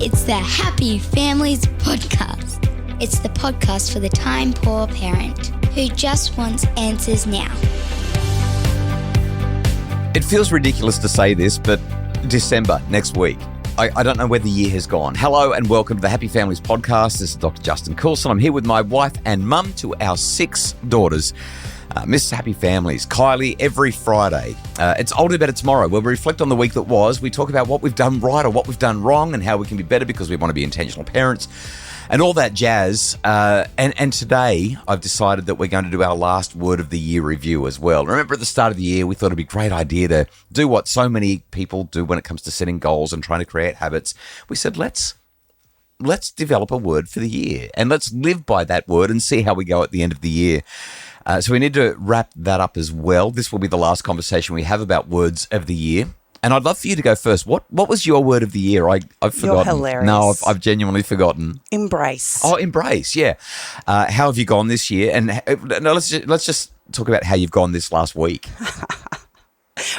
It's the Happy Families Podcast. It's the podcast for the time-poor parent who just wants answers now. It feels ridiculous to say this, but December, next week. I don't know where the year has gone. Hello and welcome to the Happy Families Podcast. This is Dr. Justin Coulson. I'm here with my wife and mum to our 6 daughters. Miss Happy Families, Kylie, every Friday. It's Older Better Tomorrow, where we reflect on the week that was. We talk about what we've done right or what we've done wrong and how we can be better because we want to be intentional parents and all that jazz. And today I've decided that we're going to do our last Word of the Year review as well. Remember at the start of the year, we thought it'd be a great idea to do what so many people do when it comes to setting goals and trying to create habits. We said, let's develop a word for the year and let's live by that word and see how we go at the end of the year. So we need to wrap that up as well. This will be the last conversation we have about words of the year. And I'd love for you to go first. What was your word of the year? I've forgotten. You're hilarious. No, I've genuinely forgotten. Embrace. Oh, embrace, yeah. How have you gone this year? And no, let's just talk about how you've gone this last week.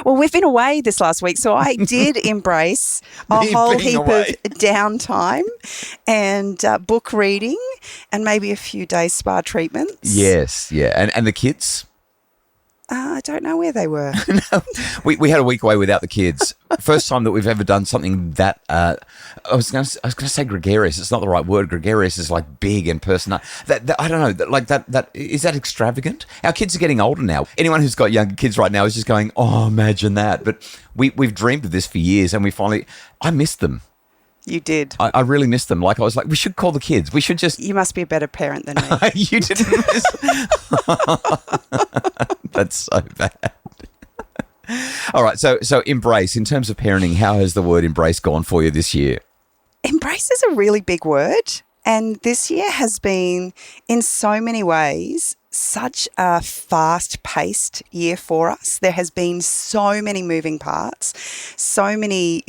Well, we've been away this last week, so I did embrace a whole heap of downtime and book reading and maybe a few days spa treatments. Yes, yeah. And the kids? I don't know where they were. No, we had a week away without the kids. First time that we've ever done something that I was going to say gregarious. It's not the right word. Gregarious is like big and personal. That I don't know. That is that extravagant? Our kids are getting older now. Anyone who's got younger kids right now is just going, oh, imagine that. But we've dreamed of this for years, and I missed them. You did. I really missed them. I was like, we should call the kids. We should just. You must be a better parent than me. You didn't miss. That's so bad. All right. So embrace, in terms of parenting, how has the word embrace gone for you this year? Embrace is a really big word. And this year has been, in so many ways, such a fast-paced year for us. There has been so many moving parts, so many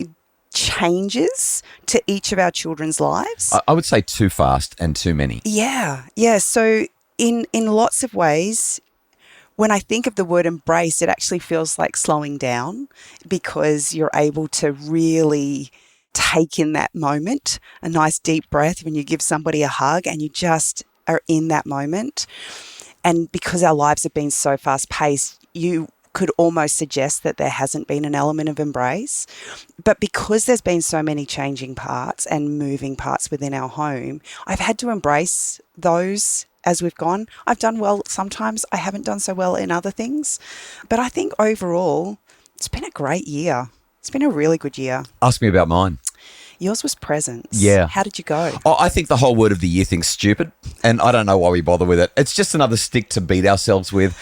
changes to each of our children's lives. I would say too fast and too many. Yeah. So in lots of ways, when I think of the word embrace, it actually feels like slowing down because you're able to really take in that moment, a nice deep breath when you give somebody a hug and you just are in that moment. And because our lives have been so fast paced, you could almost suggest that there hasn't been an element of embrace. But because there's been so many changing parts and moving parts within our home, I've had to embrace those as we've gone. I've done well sometimes. I haven't done so well in other things. But I think overall, it's been a great year. It's been a really good year. Ask me about mine. Yours was presents. Yeah. How did you go? Oh, I think the whole word of the year thing's stupid, and I don't know why we bother with it. It's just another stick to beat ourselves with.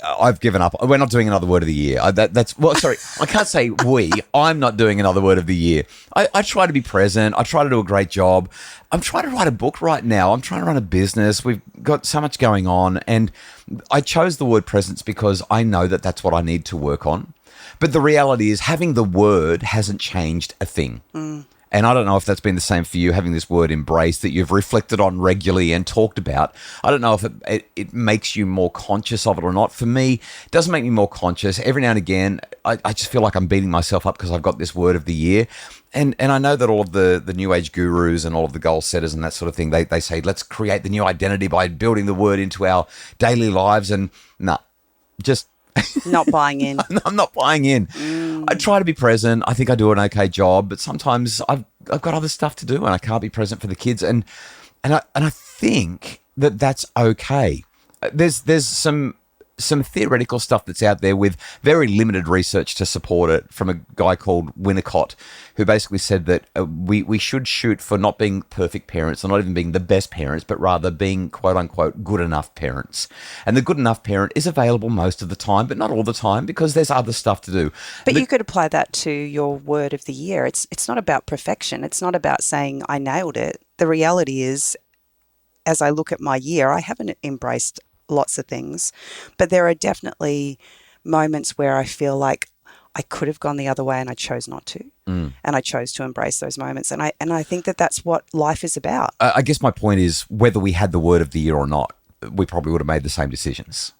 I've given up. We're not doing another word of the year. Sorry, I can't say we. I'm not doing another word of the year. I try to be present. I try to do a great job. I'm trying to write a book right now. I'm trying to run a business. We've got so much going on, and I chose the word presence because I know that that's what I need to work on. But the reality is having the word hasn't changed a thing. And I don't know if that's been the same for you, having this word embrace that you've reflected on regularly and talked about. I don't know if it makes you more conscious of it or not. For me, it doesn't make me more conscious. Every now and again, I just feel like I'm beating myself up because I've got this word of the year. And I know that all of the new age gurus and all of the goal setters and that sort of thing, they say, let's create the new identity by building the word into our daily lives. And just... Not buying in. I'm not buying in. I try to be present. I think I do an okay job, but sometimes I've got other stuff to do and I can't be present for the kids. And I think that that's okay. There's some theoretical stuff that's out there with very limited research to support it from a guy called Winnicott, who basically said that we should shoot for not being perfect parents or not even being the best parents, but rather being quote unquote good enough parents. And the good enough parent is available most of the time, but not all the time because there's other stuff to do. But you could apply that to your word of the year. It's not about perfection. It's not about saying I nailed it. The reality is, as I look at my year, I haven't embraced lots of things, but there are definitely moments where I feel like I could have gone the other way and I chose not to. And I chose to embrace those moments. And I think that that's what life is about. I guess my point is whether we had the word of the year or not, we probably would have made the same decisions.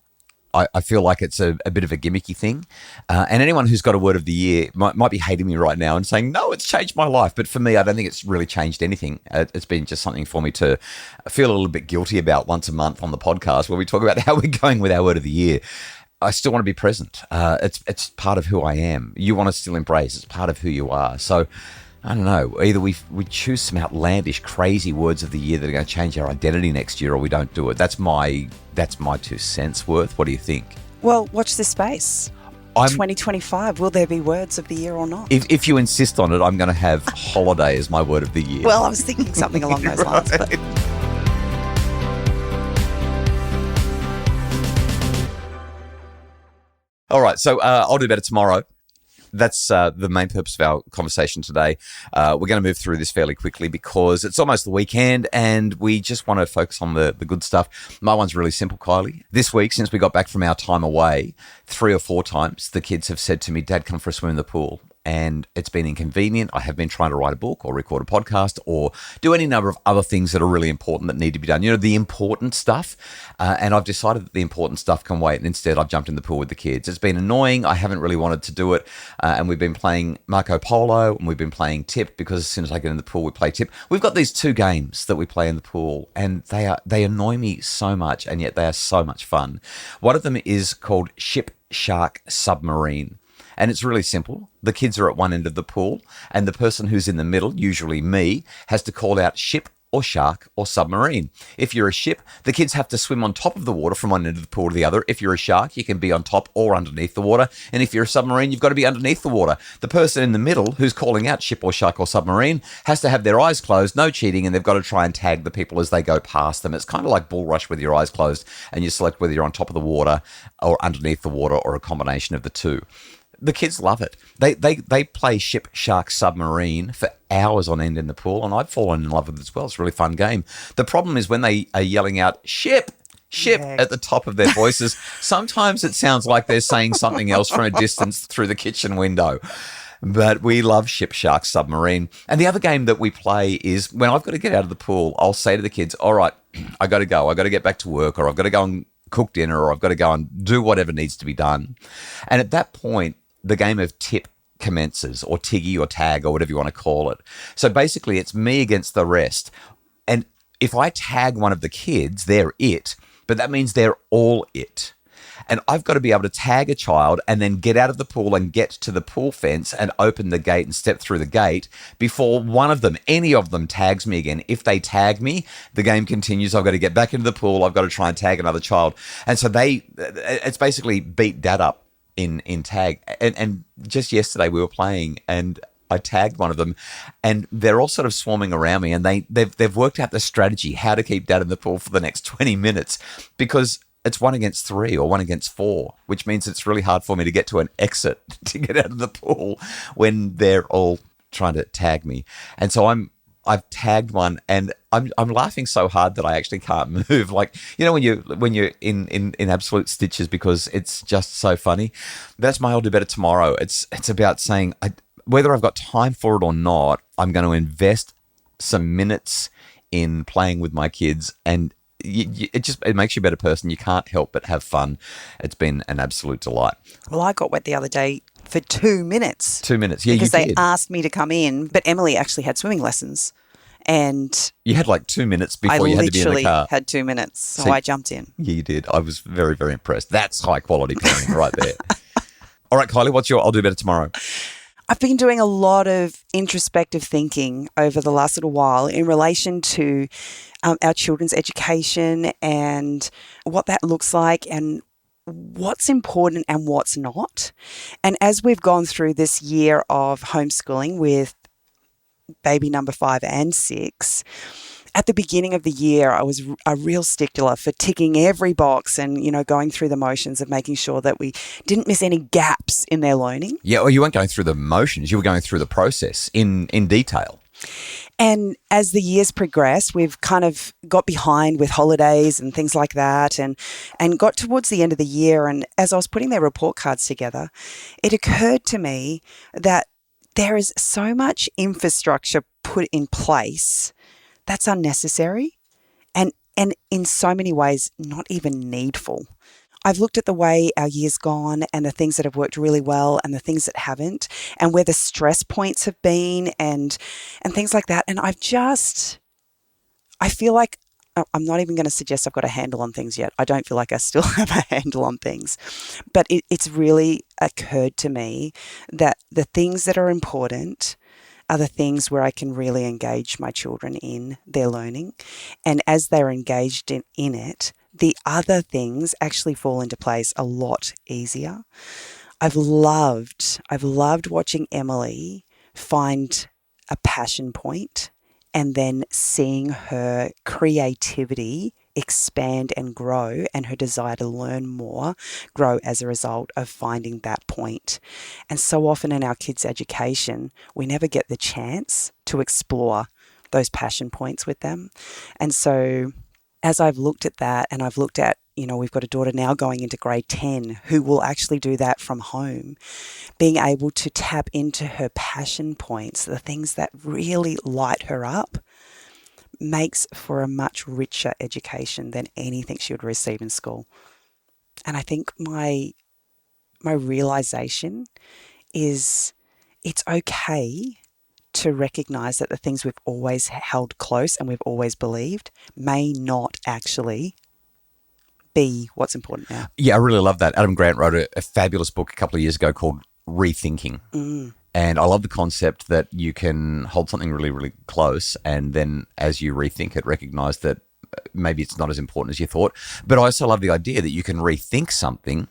I feel like it's a bit of a gimmicky thing. And anyone who's got a word of the year might be hating me right now and saying, no, it's changed my life. But for me, I don't think it's really changed anything. It's been just something for me to feel a little bit guilty about once a month on the podcast where we talk about how we're going with our word of the year. I still want to be present. It's part of who I am. You want to still embrace. It's part of who you are. So I don't know. Either we choose some outlandish, crazy words of the year that are going to change our identity next year, or we don't do it. That's my 2 cents worth. What do you think? Well, watch this space. 2025, will there be words of the year or not? If you insist on it, I'm going to have holiday as my word of the year. Well, I was thinking something along those lines. But all right, so I'll do better tomorrow. That's the main purpose of our conversation today. We're going to move through this fairly quickly because it's almost the weekend and we just want to focus on the good stuff. My one's really simple, Kylie. This week, since we got back from our time away, 3 or 4 times, the kids have said to me, Dad, come for a swim in the pool. And it's been inconvenient. I have been trying to write a book or record a podcast or do any number of other things that are really important that need to be done. You know, the important stuff. And I've decided that the important stuff can wait. And instead, I've jumped in the pool with the kids. It's been annoying. I haven't really wanted to do it. And we've been playing Marco Polo and we've been playing Tip because as soon as I get in the pool, we play Tip. We've got these 2 games that we play in the pool and they annoy me so much and yet they are so much fun. One of them is called Ship, Shark, Submarine. And it's really simple. The kids are at one end of the pool and the person who's in the middle, usually me, has to call out ship or shark or submarine. If you're a ship, the kids have to swim on top of the water from one end of the pool to the other. If you're a shark, you can be on top or underneath the water. And if you're a submarine, you've got to be underneath the water. The person in the middle who's calling out ship or shark or submarine has to have their eyes closed, no cheating, and they've got to try and tag the people as they go past them. It's kind of like Bull Rush with your eyes closed and you select whether you're on top of the water or underneath the water or a combination of the two. The kids love it. They play Ship, Shark, Submarine for hours on end in the pool, and I've fallen in love with it as well. It's a really fun game. The problem is when they are yelling out, ship, at the top of their voices, sometimes it sounds like they're saying something else from a distance through the kitchen window. But we love Ship, Shark, Submarine. And the other game that we play is when I've got to get out of the pool, I'll say to the kids, all right, I got to go. I got to get back to work, or I've got to go and cook dinner, or I've got to go and do whatever needs to be done. And at that point, the game of Tip commences, or Tiggy or Tag or whatever you want to call it. So basically it's me against the rest. And if I tag one of the kids, they're it, but that means they're all it. And I've got to be able to tag a child and then get out of the pool and get to the pool fence and open the gate and step through the gate before one of them, any of them, tags me again. If they tag me, the game continues. I've got to get back into the pool. I've got to try and tag another child. And so it's basically beat Dad up in tag. And just yesterday we were playing and I tagged one of them and they're all sort of swarming around me and they've worked out the strategy how to keep Dad in the pool for the next 20 minutes because it's 1 against 3 or 1 against 4, which means it's really hard for me to get to an exit to get out of the pool when they're all trying to tag me. And so I've tagged one and I'm laughing so hard that I actually can't move. Like, you know, when you're in absolute stitches because it's just so funny. That's my I'll do better tomorrow. It's about saying whether I've got time for it or not, I'm going to invest some minutes in playing with my kids and it makes you a better person. You can't help but have fun. It's been an absolute delight. Well, I got wet the other day for 2 minutes. 2 minutes, yeah, because you they did. asked me to come in, but Emily actually had swimming lessons. And you had like 2 minutes before you had to be in the car. I literally had 2 minutes, so I jumped in. Yeah, you did. I was very, very impressed. That's high quality parenting right there. All right, Kylie, what's your I'll do better tomorrow? I've been doing a lot of introspective thinking over the last little while in relation to our children's education and what that looks like and what's important and what's not. And as we've gone through this year of homeschooling with baby number 5 and 6, at the beginning of the year, I was a real stickler for ticking every box and, you know, going through the motions of making sure that we didn't miss any gaps in their learning. Yeah, well, you weren't going through the motions. You were going through the process in detail. And as the years progressed, we've kind of got behind with holidays and things like that and got towards the end of the year. And as I was putting their report cards together, it occurred to me that there is so much infrastructure put in place that's unnecessary and in so many ways not even needful. I've looked at the way our year's gone and the things that have worked really well and the things that haven't, and where the stress points have been and things like that. And I feel like I'm not even going to suggest I've got a handle on things yet. I don't feel like I still have a handle on things. But it's really occurred to me that the things that are important are the things where I can really engage my children in their learning. And as they're engaged in it, the other things actually fall into place a lot easier. I've loved watching Emily find a passion point and then seeing her creativity expand and grow, and her desire to learn more grow as a result of finding that point. And so often in our kids' education, we never get the chance to explore those passion points with them. And so as I've looked at that, and I've looked at, we've got a daughter now going into grade 10 who will actually do that from home, being able to tap into her passion points, the things that really light her up, makes for a much richer education than anything she would receive in school. And I think my realization is it's okay to recognize that the things we've always held close and we've always believed may not actually be what's important now. Yeah, I really love that. Adam Grant wrote a fabulous book a couple of years ago called Rethinking. And I love the concept that you can hold something really, really close, and then as you rethink it, recognize that maybe it's not as important as you thought. But I also love the idea that you can rethink something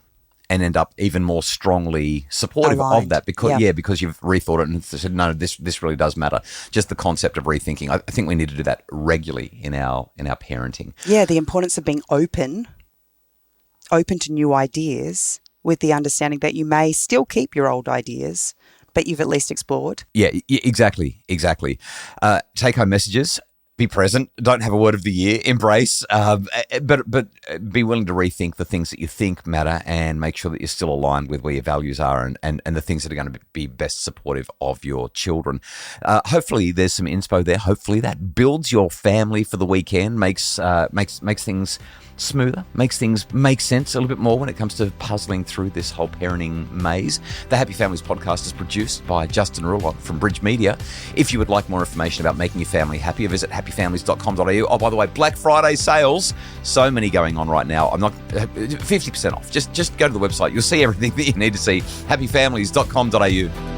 and end up even more strongly supportive of that because you've rethought it and said, no, this really does matter. Just the concept of rethinking. I think we need to do that regularly in our parenting. Yeah, the importance of being open to new ideas, with the understanding that you may still keep your old ideas, but you've at least explored. Yeah, exactly. Take home messages. Be present. Don't have a word of the year. Embrace, but be willing to rethink the things that you think matter, and make sure that you're still aligned with where your values are and the things that are going to be best supportive of your children. Hopefully, there's some inspo there. Hopefully, that builds your family for the weekend, makes things smoother, makes things make sense a little bit more when it comes to puzzling through this whole parenting maze. The Happy Families podcast is produced by Justin Rulon from Bridge Media. If you would like more information about making your family happier, visit happyfamilies.com.au. Oh, by the way, Black Friday sales, so many going on right now. I'm not 50% off. Just go to the website. You'll see everything that you need to see. happyfamilies.com.au.